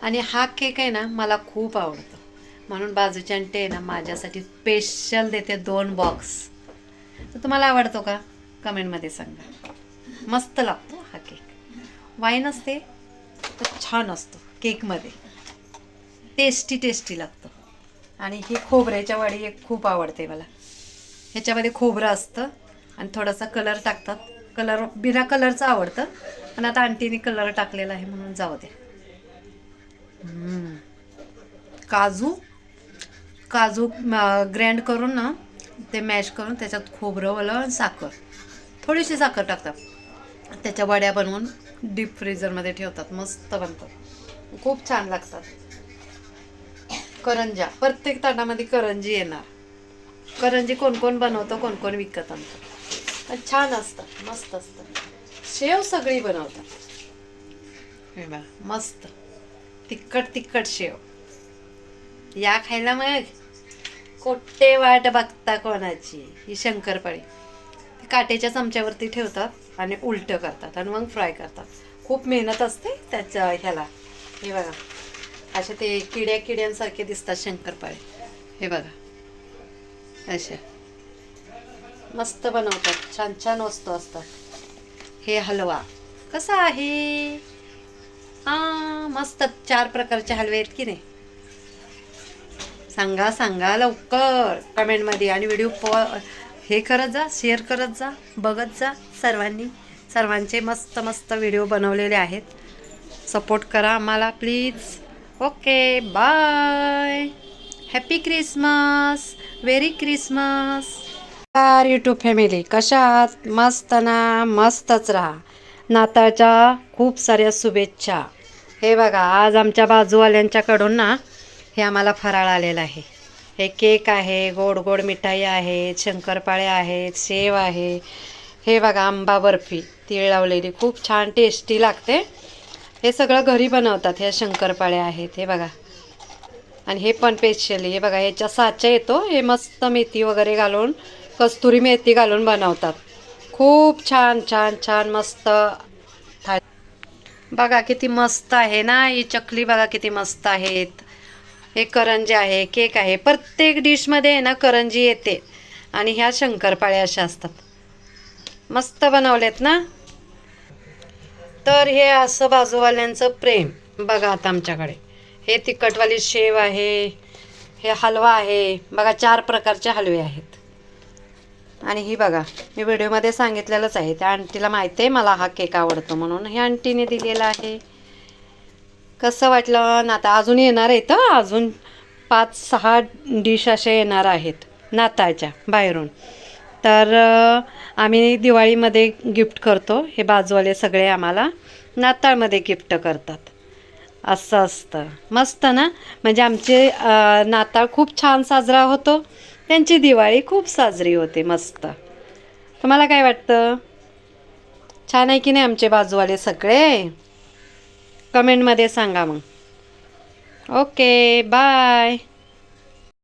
आणि हा केक आहे ना मला खूप आवडतो, म्हणून बाजूची आंटी आहे ना माझ्यासाठी स्पेशल देते 2 बॉक्स. तर तुम्हाला आवडतो का कमेंटमध्ये सांगा. मस्त लागतो हा केक. वाईन असते तर छान असतो केकमध्ये, टेस्टी टेस्टी लागतो. आणि ही खोबऱ्याच्या वडी एक खूप आवडते मला. ह्याच्यामध्ये खोबरं असतं आणि थोडासा कलर टाकतात. कलर बिना कलरचं आवडतं, पण आता आंटीने कलर टाकलेला आहे म्हणून जाऊ दे. काजू काजू ग्रँड करून ना ते मॅश करून त्याच्यात खोबरं वलं आणि साखर, थोडीशी साखर टाकतात. त्याच्या वड्या बनवून डीप फ्रीजरमध्ये ठेवतात. मस्त बनतात, खूप छान लागतात. करंजा प्रत्येक ताटामध्ये करंजी येणार. करंजी कोण कोण बनवतं, कोण कोण विकत आणतं. पण छान असतं, मस्त असतं. शेव सगळी बनवतात. हे बघा मस्त तिखट तिखट शेव. या खायला मग. कोठे वाट बघता कोणाची. ही शंकरपाळी ती काटेच्या चमच्यावरती ठेवतात आणि उलटं करतात आणि मग फ्राय करतात. खूप मेहनत असते त्याच्या ह्याला. हे बघा असे ते किड्यांसारखे दिसतात शंकरपाळे. हे बघा असे मस्त बनवतात. छान छान वस्तू असतात. हे हलवा कसा आहे. मस्त 4 प्रकारचे हलवे आहेत की नाही. सांगा सांगा लवकर कमेंटमध्ये. आणि व्हिडिओ हे करत जा, शेअर करत जा, बघत जा सर्वांनी. सर्वांचे मस्त मस्त व्हिडिओ बनवलेले आहेत. सपोर्ट करा आम्हाला please. Okay bye. Happy Christmas. Very Christmas. YouTube family कशा आहात. मस्त ना. मस्तच राहा. नाताळच्या खूप साऱ्या शुभेच्छा. हे बघा आज आमच्या बाजूवाल्यांच्याकडून ना हे आम्हाला फराळ आलेलं आहे. हे केक आहे, गोड गोड मिठाई आहेत, शंकरपाळे आहेत, शेव आहे. हे बघा आंबा बर्फी तीळ लावलेली खूप छान टेस्टी लागते. हे सगळं घरी बनवतात. हे शंकरपाळे आहेत हे बघा. आणि हे पण स्पेशली हे बघा ह्याच्या साचा येतो. हे मस्त मेथी वगैरे घालून, कस्तुरी मेथी घालून बनवतात. खूप छान छान छान मस्त. बघा किती मस्त आहे ना. ही चकली बघा किती मस्त आहेत. हे करंजी आहे, केक आहे. प्रत्येक डिशमध्ये आहे ना करंजी येते. आणि ह्या शंकरपाळ्या अशा असतात. मस्त बनवलेत ना. तर हे असं बाजूवाल्यांचं प्रेम. बघा आता आमच्याकडे हे तिखटवाली शेव आहे, हे हलवा आहे. बघा 4 प्रकारचे हलवे आहेत. आणि ही बघा मी व्हिडिओमध्ये सांगितलेलंच आहे. त्या आंटीला माहिती आहे मला हा केक आवडतो म्हणून हे आंटीने दिलेला आहे. कसं वाटलं ना. आता अजून येणार आहेत. अजून 5-6 डिश अशा येणार आहेत नाताळच्या बाहेरून. तर आम्ही दिवाळीमध्ये गिफ्ट करतो. हे बाजूवाले सगळे आम्हाला नाताळमध्ये गिफ्ट करतात. असं असतं. मस्त ना. म्हणजे आमचे नाताळ खूप छान साजरा होतो, त्यांची दिवाळी खूप साजरी होते. मस्त. तुम्हाला काय वाटतं. छान आहे की नाही आमचे बाजूवाले सगळे. कमेंटमध्ये सांगा मग. Okay bye.